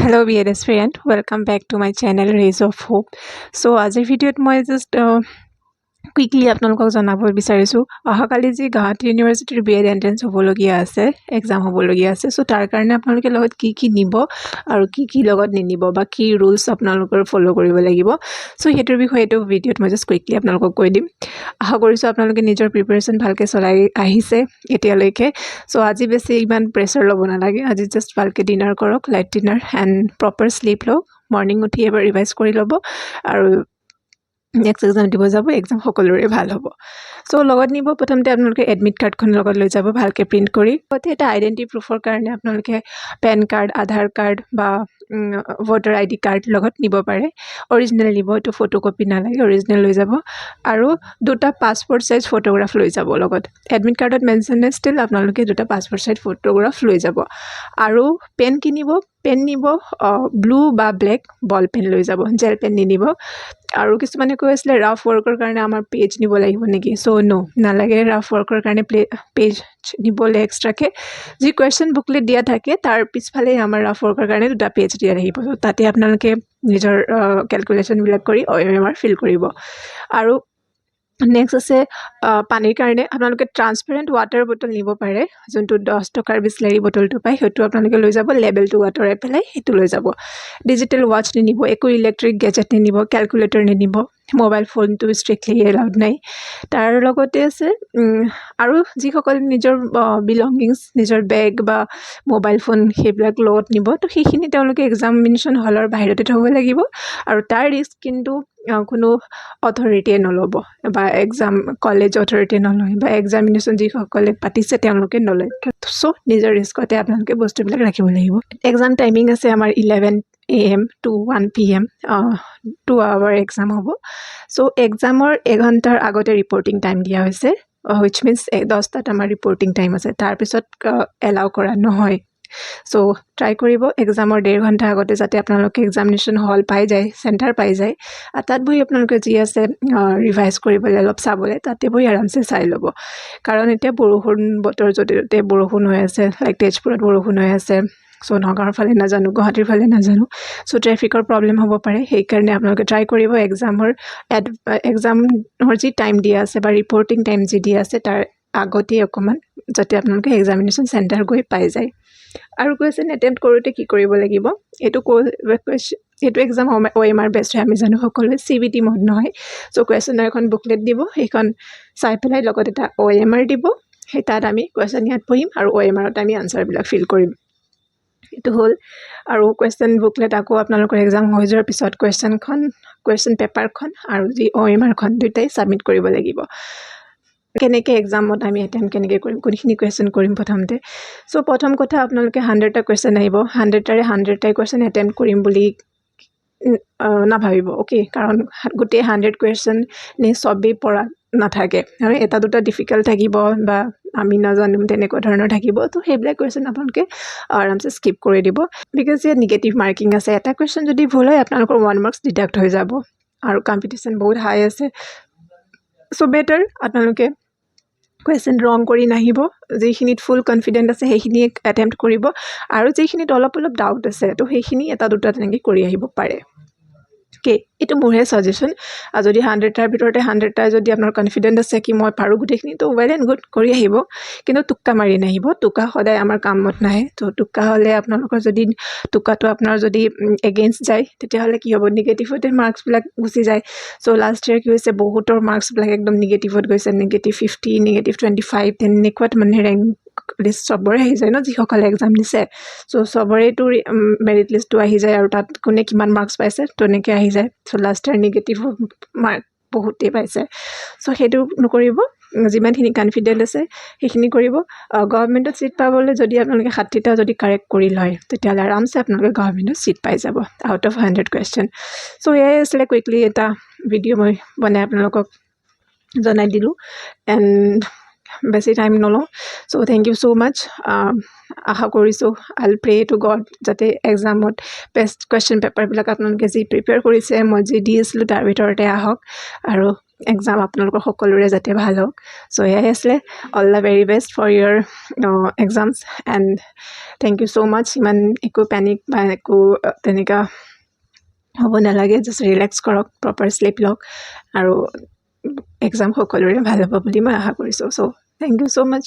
Hello BLS friend, welcome back to my channel Rays of Hope. So আজিৰ ভিডিঅ'ত মই just quickly আপোনালোকক জনাব বিচাৰিছোঁ অহাকালি যি গুৱাহাটী ইউনিভাৰ্চিটিৰ বিএড এন্ট্ৰেন্স হ'বলগীয়া আছে এক্সাম হ'বলগীয়া আছে সো তাৰ কাৰণে আপোনালোকে লগত কি নিব আৰু কি লগত নিনিব বা কি ৰুলছ আপোনালোকৰ ফলো কৰিব লাগিব সো হেতুৰ বিষয়ে এইটো ভিডিঅ'ত মই জাষ্ট কুইকলি আপোনালোকক কৈ দিম আশা কৰিছোঁ আপোনালোকে নিজৰ প্ৰিপাৰেচন ভালকৈ চলাই আহিছে এতিয়ালৈকে সো আজি বেছি ইমান প্ৰেছাৰ ল'ব নালাগে আজি জাষ্ট ভালকৈ ডিনাৰ কৰক light dinner and proper sleep লওক মৰ্নিং উঠি এবাৰ ৰিভাইজ কৰি ল'ব আৰু নেক্সট এক্সাম দিব যাব এক্সাম সকলোৰে ভাল হ'ব সো লগত নিব প্ৰথমতে আপোনালোকে এডমিট কাৰ্ডখন লগত লৈ যাব ভালকৈ প্ৰিণ্ট কৰি লগতে এটা আইডেন্টিটি প্ৰুফৰ কাৰণে আপোনালোকে পেন কাৰ্ড আধাৰ কাৰ্ড বা ভোটাৰ আইডি কাৰ্ড লগত নিব পাৰে অৰিজিনেল নিব এইটো ফটোকপি নালাগে অৰিজিনেল লৈ যাব আৰু দুটা পাছপোৰ্ট সাইজ ফটোগ্ৰাফ লৈ যাব লগত এডমিট কাৰ্ডত মেনশ্যন ষ্টিল আপোনালোকে দুটা পাছপোৰ্ট সাইজ ফটোগ্ৰাফ লৈ যাব আৰু পেন কিনিব পেন নিব ব্লু বা ব্লেক বল পেন লৈ যাব জেল পেন নিনিব আৰু কিছুমানে কৈ আছিলে ৰাফ ৱৰ্কৰ কাৰণে আমাৰ পেজ নিব লাগিব নেকি সো নো নালাগে ৰাফ ৱৰ্কৰ কাৰণে পেজ নিবলৈ এক্সট্ৰাকৈ যি কুৱেশ্যন বুকলেট দিয়া থাকে তাৰ পিছফালে আমাৰ ৰাফ ৱৰ্কৰ কাৰণে দুটা পেজ দিয়া থাকিব তাতে আপোনালোকে নিজৰ কেলকুলেশ্যনবিলাক কৰি OMR ফিল কৰিব আৰু নেক্সট আছে পানীৰ কাৰণে আপোনালোকে ট্ৰান্সপেৰেণ্ট ৱাটাৰ বটল নিব পাৰে যোনটো 10 টকাৰ বিছলেৰী বটলটো পায় সেইটো আপোনালোকে লৈ যাব লেবেলটো ৱাটাৰে পেলাই সেইটো লৈ যাব ডিজিটেল ৱাচ নিনিব একো ইলেক্ট্ৰিক গেজেট নিনিব কেলকুলেটৰ নিনিব মোবাইল ফোনটো ষ্ট্ৰিক্টলি এলাউড নাই তাৰ লগতে আছে আৰু যিসকলে নিজৰ বিলংগিংছ নিজৰ বেগ বা মোবাইল ফোন সেইবিলাক লগত নিব তো সেইখিনি তেওঁলোকে এক্সামিনেশ্যন হলৰ বাহিৰতে থ'ব লাগিব আৰু তাৰ ৰিস্ক কিন্তু কোনো অথৰিটিয়ে নল'ব বা এক্সাম কলেজ অথৰিটিয়ে নলয় বা এক্সামিনেশ্যন যিসকলে পাতিছে তেওঁলোকে নলয় চ' নিজৰ ৰিস্কতে আপোনালোকে বস্তুবিলাক ৰাখিব লাগিব এক্সাম টাইমিং আছে আমাৰ 11 AM to 1 PM 2 hour exam হ'ব চ' এক্সামৰ এঘণ্টাৰ আগতে ৰিপৰ্টিং টাইম দিয়া হৈছে হুইচ মিনছ 10টাত আমাৰ ৰিপৰ্টিং টাইম আছে তাৰপিছত এলাউ কৰা নহয় চ' ট্ৰাই কৰিব এক্সামৰ 1.5 ঘণ্টা আগতে যাতে আপোনালোকে এক্সামিনেশ্যন হল পাই যায় চেণ্টাৰ পাই যায় তাত বহি আপোনালোকে যি আছে ৰিভাইজ কৰিবলৈ অলপ চাবলৈ তাতে বহি আৰামছে চাই ল'ব কাৰণ এতিয়া বৰষুণ বতৰ য'তে বৰষুণ হৈ আছে লাইক তেজপুৰত বৰষুণ হৈ আছে চ' নগাঁৱৰ ফালে নাজানো গুৱাহাটীৰ ফালে নাজানো চ' ট্ৰেফিকৰ প্ৰব্লেম হ'ব পাৰে সেইকাৰণে আপোনালোকে ট্ৰাই কৰিব এক্সামৰ যি টাইম দিয়া আছে বা ৰিপৰ্টিং টাইম যি দিয়া আছে তাৰ আগতেই অকণমান যাতে আপোনালোকে এক্সামিনেশ্যন চেণ্টাৰ গৈ পাই যায় আৰু কুৱেশ্যন এটেম্প্ট কৰোঁতে কি কৰিব লাগিব এইটো এক্সাম OMR বেষ্ট হয় আমি জানো সকলোৱে CBT মড নহয় চ' কুৱেশ্যনৰ এখন বুকলেট দিব সেইখন চাই পেলাই লগত এটা OMR দিব সেই তাত আমি কুৱেশ্যন ইয়াত পঢ়িম আৰু OMRত আমি আনচাৰবিলাক ফিল কৰিম এইটো হ'ল আৰু কুৱেশ্যন বুকলেট আকৌ আপোনালোকৰ এক্সাম হৈ যোৱাৰ পিছত কুৱেশ্যন পেপাৰখন আৰু যি OMRখন দুয়োটাই ছাবমিট কৰিব লাগিব কেনেকৈ এক্সামত আমি এটেম্প কেনেকৈ কৰিম কোনখিনি কুৱেশ্যন কৰিম প্ৰথমতে চ' প্ৰথম কথা আপোনালোকে 100টা কুৱেশ্যন আহিব 100টাৰে 100টাই কুৱেশ্যন এটেম্প কৰিম বুলি নাভাবিব অ'কে কাৰণ গোটেই 100 কুৱেশ্যন চবেই পৰা নাথাকে আৰু এটা দুটা ডিফিকাল্ট থাকিব বা আমি নাজানিম তেনেকুৱা ধৰণৰ থাকিব তো সেইবিলাক কুৱেশ্যন আপোনালোকে আৰামছে স্কিপ কৰি দিব বিকজ ইয়াত নিগেটিভ মাৰ্কিং আছে এটা কুৱেশ্যন যদি ভুল হয় আপোনালোকৰ 1 মাৰ্কছ ডিডাক্ট হৈ যাব আৰু কম্পিটিশ্যন বহুত হাই আছে চ' বেটাৰ আপোনালোকে কুৱেশ্যন ৰং কৰি নাহিব যিখিনিত ফুল কনফিডেণ্ট আছে সেইখিনি এটেম্প্ট কৰিব আৰু যিখিনিত অলপ ডাউট আছে তো সেইখিনি এটা দুটা তেনেকৈ কৰি আহিব পাৰে অ'কে এইটো মোৰহে ছাজেশ্যন যদি 100টাৰ ভিতৰতে 100টা যদি আপোনাৰ কনফিডেণ্ট আছে কি মই পাৰোঁ গোটেইখিনি তো ৱেল এণ্ড গুড কৰি আহিব কিন্তু টোক্কা মাৰি নাহিব টোক্কা সদায় আমাৰ কামত নাহে তো টোক্কা হ'লে আপোনালোকৰ যদি টোক্কাটো আপোনাৰ যদি এগেইনষ্ট যায় তেতিয়াহ'লে কি হ'ব নিগেটিভতে মাৰ্কছবিলাক গুচি যায় চ' লাষ্ট ইয়েৰ কি হৈছে বহুতৰ মাৰ্কছবিলাক একদম নিগেটিভত গৈছে -50 -25 তেনেকুৱাত মানে ৰেংক লিষ্ট চবৰে আহি যায় ন যিসকলে এক্সাম দিছে চ' চবৰেতো মেৰিট লিষ্টটো আহি যায় আৰু তাত কোনে কিমান মাৰ্কছ পাইছে তেনেকৈ আহি যায় চ' লাষ্ট ইয়াৰ নিগেটিভ মাৰ্ক বহুতেই পাইছে চ' সেইটো নকৰিব যিমানখিনি কনফিডেণ্ট আছে সেইখিনি কৰিব গভৰ্ণমেণ্টত ছিট পাবলৈ যদি আপোনালোকে 60টা যদি কাৰেক্ট কৰি লয় তেতিয়াহ'লে আৰামছে আপোনালোকে গভৰ্ণমেণ্টত ছিট পাই যাব আউট অফ 100 কুৱেশ্যন চ' এয়াই আছিলে কুইকলি এটা ভিডিঅ' মই বনাই আপোনালোকক জনাই দিলোঁ এণ্ড বেছি টাইম নলওঁ চ' থেংক ইউ ছ' মাছ আশা কৰিছোঁ আই উইল প্ৰে টু গড যাতে এক্সামত বেষ্ট কুৱেশ্যন পেপাৰবিলাক আপোনালোকে যি প্ৰিপেয়াৰ কৰিছে মই যি দি আছিলোঁ তাৰ ভিতৰতে আহক আৰু এক্সাম আপোনালোকৰ সকলোৰে যাতে ভাল হওক চ' এয়াই আছিলে all the very best for your exams and thank you so' much ইমান একো পেনিক বা একো তেনেকুৱা হ'ব নালাগে জাষ্ট ৰিলেক্স কৰক প্ৰপাৰ শ্লিপ লওক আৰু এক্সাম সকলোৰে ভাল হ'ব বুলি মই আশা কৰিছোঁ চ' থেংক ইউ ছ' মাছ